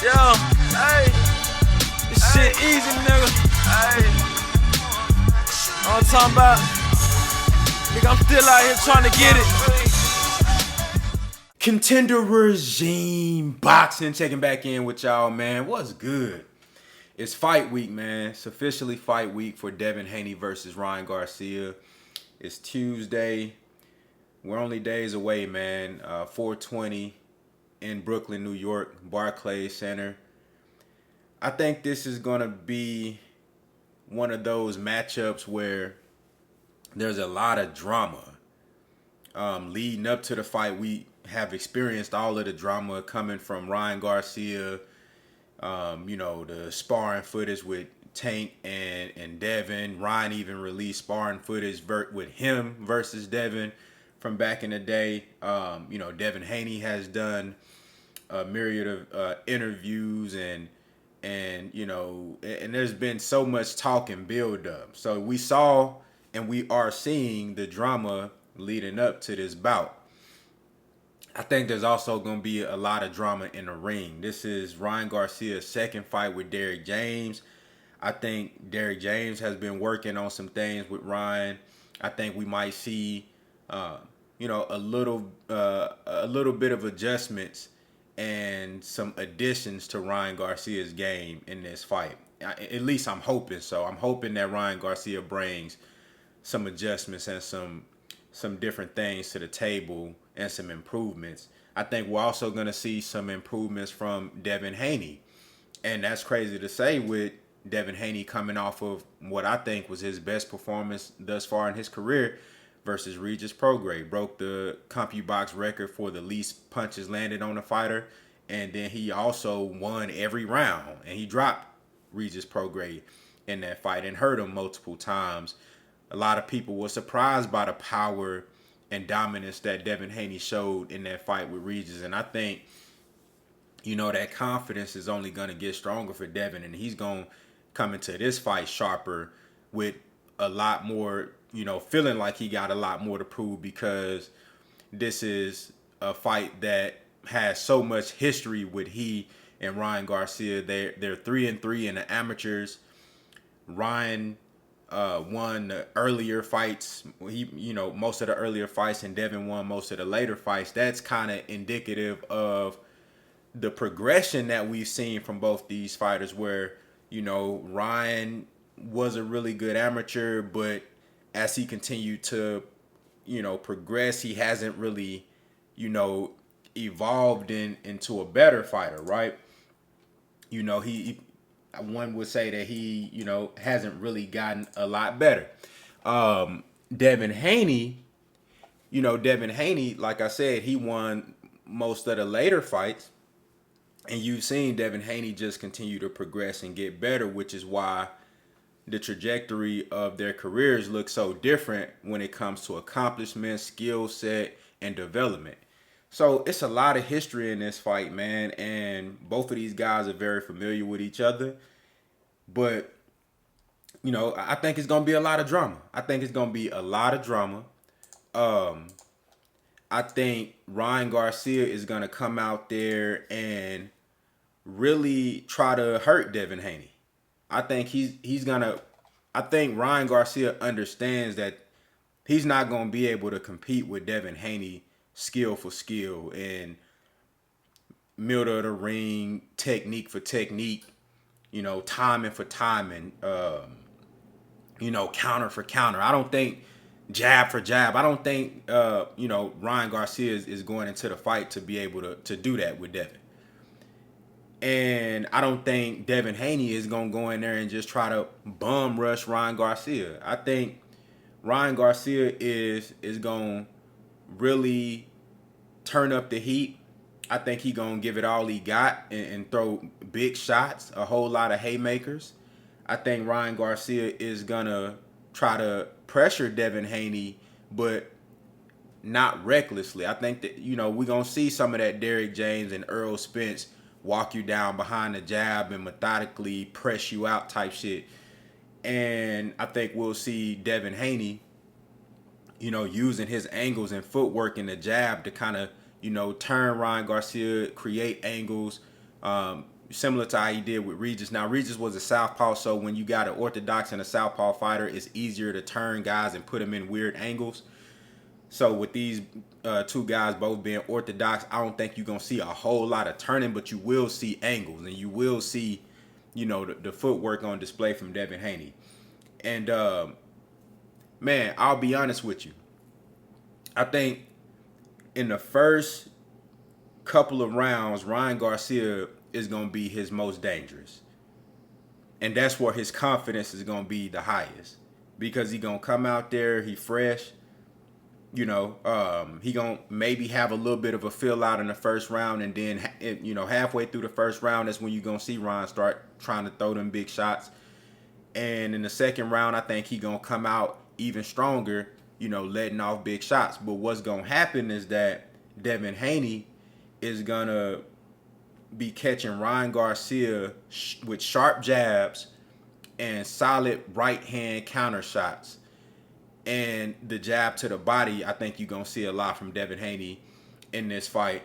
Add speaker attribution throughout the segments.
Speaker 1: Yo, hey, this shit easy, nigga. Hey, all I'm talking about, nigga, I'm still out here trying to get it.
Speaker 2: Contender regime boxing, checking back in with y'all, man. What's good? It's fight week, man. It's officially fight week for Devin Haney versus Ryan Garcia. It's Tuesday. We're only days away, man. 420 in Brooklyn, New York, Barclays Center. I think this is going to be one of those matchups where there's a lot of drama. Leading up to the fight, we have experienced all of the drama coming from Ryan Garcia, the sparring footage with Tank and Devin. Ryan even released sparring footage with him versus Devin from back in the day. Devin Haney has done a myriad of interviews and there's been so much talk and build up. So we saw and we are seeing the drama leading up to this bout. I think there's also going to be a lot of drama in the ring. This is Ryan Garcia's second fight with Derrick James. I think Derrick James has been working on some things with Ryan. I think we might see, a little bit of adjustments and some additions to Ryan Garcia's game in this fight. At least I'm hoping so. I'm hoping that Ryan Garcia brings some adjustments and some different things to the table and some improvements. I think we're also going to see some improvements from Devin Haney. And that's crazy to say with Devin Haney coming off of what I think was his best performance thus far in his career versus Regis Prograis. Broke the CompuBox record for the least punches landed on a fighter. And then he also won every round. And he dropped Regis Prograis in that fight and hurt him multiple times. A lot of people were surprised by the power and dominance that Devin Haney showed in that fight with Regis. And I think, that confidence is only going to get stronger for Devin. And he's going to come into this fight sharper with a lot more, feeling like he got a lot more to prove, because this is a fight that has so much history with he and Ryan Garcia. They're 3-3 in the amateurs. Ryan won the earlier fights. Most of the earlier fights, and Devin won most of the later fights. That's kind of indicative of the progression that we've seen from both these fighters, where, Ryan was a really good amateur, but as he continued to, progress, he hasn't really, evolved into a better fighter, right? One would say that he, hasn't really gotten a lot better. Devin Haney, like I said, he won most of the later fights. And you've seen Devin Haney just continue to progress and get better, which is why the trajectory of their careers look so different when it comes to accomplishment, skill set, and development. So it's a lot of history in this fight, man, and both of these guys are very familiar with each other. But, I think it's going to be a lot of drama. I think Ryan Garcia is going to come out there and really try to hurt Devin Haney. I think I think Ryan Garcia understands that he's not going to be able to compete with Devin Haney skill for skill and middle of the ring, technique for technique, timing for timing, counter for counter. I don't think jab for jab. I don't think, Ryan Garcia is going into the fight to be able to do that with Devin. And I don't think Devin Haney is going to go in there and just try to bum rush Ryan Garcia. I think Ryan Garcia is going to really turn up the heat. I think he's going to give it all he got and throw big shots, a whole lot of haymakers. I think Ryan Garcia is going to try to pressure Devin Haney, but not recklessly. I think that, we're going to see some of that Derrick James and Earl Spence walk you down behind the jab and methodically press you out type shit. And I think we'll see Devin Haney, using his angles and footwork in the jab to kind of, turn Ryan Garcia, create angles, similar to how he did with Regis. Now, Regis was a southpaw, so when you got an orthodox and a southpaw fighter, it's easier to turn guys and put them in weird angles. So with these two guys both being orthodox, I don't think you're going to see a whole lot of turning, but you will see angles, and you will see, you know, the footwork on display from Devin Haney. And, man, I'll be honest with you. I think in the first couple of rounds, Ryan Garcia is going to be his most dangerous. And that's where his confidence is going to be the highest. Because he going to come out there, he fresh. You know, he going to maybe have a little bit of a fill out in the first round. And then, you know, halfway through the first round, that's when you're going to see Ryan start trying to throw them big shots. And in the second round, I think he going to come out even stronger, you know, letting off big shots. But what's going to happen is that Devin Haney is going to be catching Ryan Garcia with sharp jabs and solid right hand counter shots. And the jab to the body, I think you're going to see a lot from Devin Haney in this fight.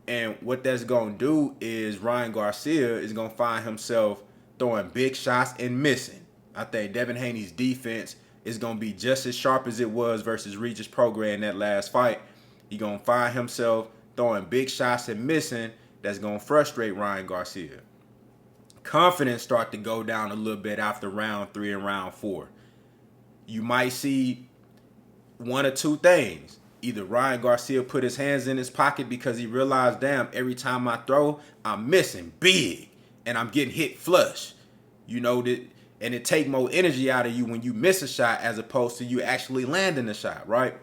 Speaker 2: And what that's going to do is Ryan Garcia is going to find himself throwing big shots and missing. I think Devin Haney's defense is going to be just as sharp as it was versus Regis Prograis in that last fight. He's going to find himself throwing big shots and missing. That's going to frustrate Ryan Garcia. Confidence start to go down a little bit after round 3 and round 4. You might see one or two things. Either Ryan Garcia put his hands in his pocket because he realized, damn, every time I throw, I'm missing big and I'm getting hit flush. You know, that, and it take more energy out of you when you miss a shot as opposed to you actually landing the shot, right?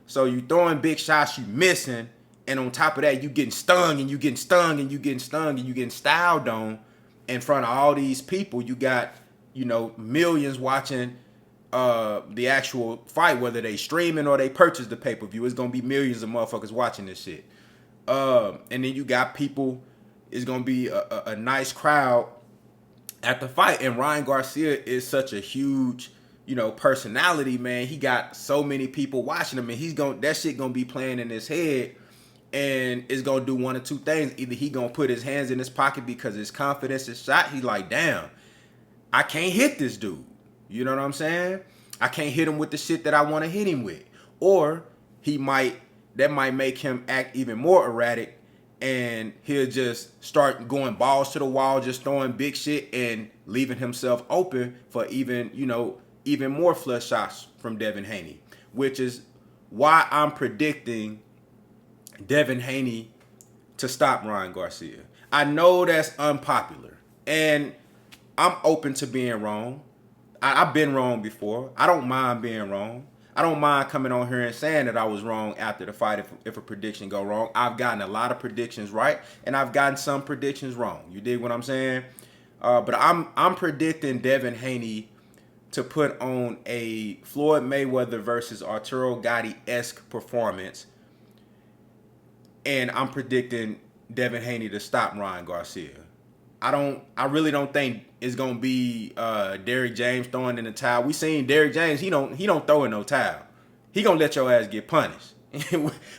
Speaker 2: So you throwing big shots, you missing, and on top of that, you getting stung and you getting stung and you getting stung and you getting styled on in front of all these people. You got, you know, millions watching the actual fight, whether they streaming or they purchase the pay-per-view. It's gonna be millions of motherfuckers watching this shit. And then you got people, it's gonna be a nice crowd at the fight. And Ryan Garcia is such a huge, you know, personality, man. He got so many people watching him, and that shit gonna be playing in his head, and it's gonna do one or two things. Either he gonna put his hands in his pocket because his confidence is shot. He like, damn, I can't hit this dude. You know what I'm saying? I can't hit him with the shit that I want to hit him with. Or that might make him act even more erratic, and he'll just start going balls to the wall, just throwing big shit and leaving himself open for even more flush shots from Devin Haney, which is why I'm predicting Devin Haney to stop Ryan Garcia. I know that's unpopular, and I'm open to being wrong. I've been wrong before. I don't mind being wrong. I don't mind coming on here and saying that I was wrong after the fight if a prediction go wrong. I've gotten a lot of predictions right, and I've gotten some predictions wrong. You dig what I'm saying? But I'm predicting Devin Haney to put on a Floyd Mayweather versus Arturo Gatti-esque performance, and I'm predicting Devin Haney to stop Ryan Garcia. I really don't think it's gonna be Derrick James throwing in the towel. We seen Derrick James, he don't throw in no towel. He gonna let your ass get punished.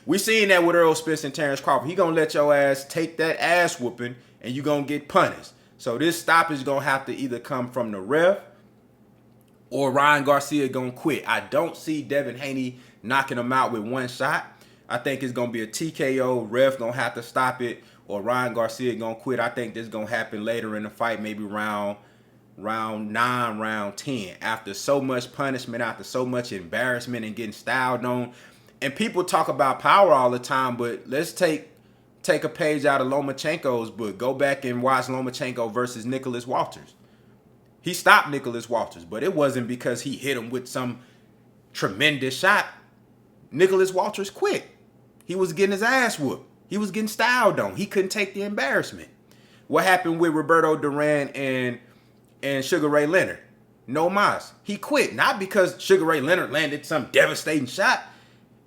Speaker 2: We seen that with Earl Spence and Terrence Crawford. He gonna let your ass take that ass whooping and you gonna get punished. So this stoppage is gonna have to either come from the ref or Ryan Garcia gonna quit. I don't see Devin Haney knocking him out with one shot. I think it's gonna be a TKO. Ref gonna have to stop it, or Ryan Garcia gonna quit. I think this gonna happen later in the fight, maybe round 9, round 10. After so much punishment, after so much embarrassment and getting styled on. And people talk about power all the time, but let's take a page out of Lomachenko's book. Go back and watch Lomachenko versus Nicholas Walters. He stopped Nicholas Walters, but it wasn't because he hit him with some tremendous shot. Nicholas Walters quit. He was getting his ass whooped. He was getting styled on. He couldn't take the embarrassment. What happened with Roberto Duran and Sugar Ray Leonard? No mas. He quit. Not because Sugar Ray Leonard landed some devastating shot.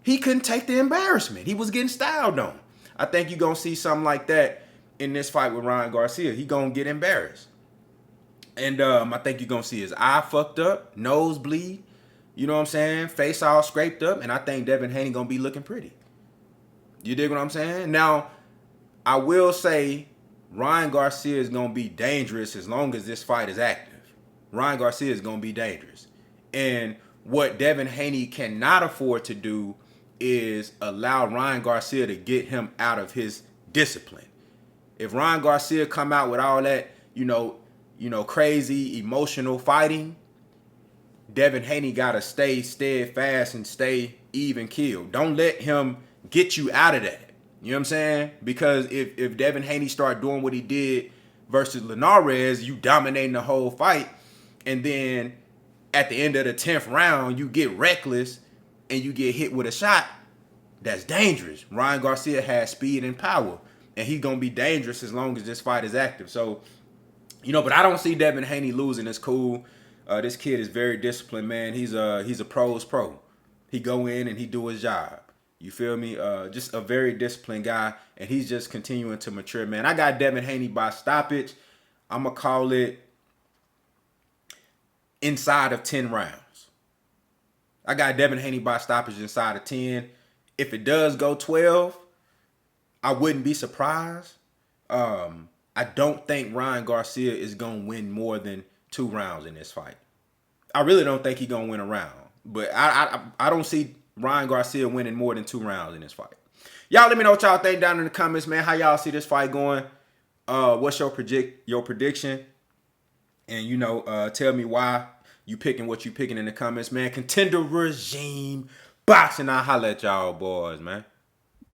Speaker 2: He couldn't take the embarrassment. He was getting styled on. I think you're going to see something like that in this fight with Ryan Garcia. He going to get embarrassed. And I think you're going to see his eye fucked up, nose bleed, you know what I'm saying? Face all scraped up. And I think Devin Haney going to be looking pretty. You dig what I'm saying? Now, I will say Ryan Garcia is going to be dangerous as long as this fight is active. Ryan Garcia is going to be dangerous. And what Devin Haney cannot afford to do is allow Ryan Garcia to get him out of his discipline. If Ryan Garcia come out with all that, crazy emotional fighting, Devin Haney got to stay steadfast and stay even keeled. Don't let him get you out of that. You know what I'm saying? Because if Devin Haney start doing what he did versus Linares, you dominating the whole fight, and then at the end of the 10th round, you get reckless and you get hit with a shot, that's dangerous. Ryan Garcia has speed and power, and he's going to be dangerous as long as this fight is active. So, but I don't see Devin Haney losing. It's cool. This kid is very disciplined, man. He's a pro's pro. He go in and he do his job. You feel me? Just a very disciplined guy, and he's just continuing to mature, man. I got Devin Haney by stoppage. I'm going to call it inside of 10 rounds. I got Devin Haney by stoppage inside of 10. If it does go 12, I wouldn't be surprised. I don't think Ryan Garcia is going to win more than 2 rounds in this fight. I really don't think he's going to win a round. But I don't see Ryan Garcia winning more than 2 rounds in this fight. Y'all let me know what y'all think down in the comments, man. How y'all see this fight going? What's your prediction? And, tell me why you picking what you picking in the comments, man. Contender Regime Boxing. I'll holla at y'all boys, man.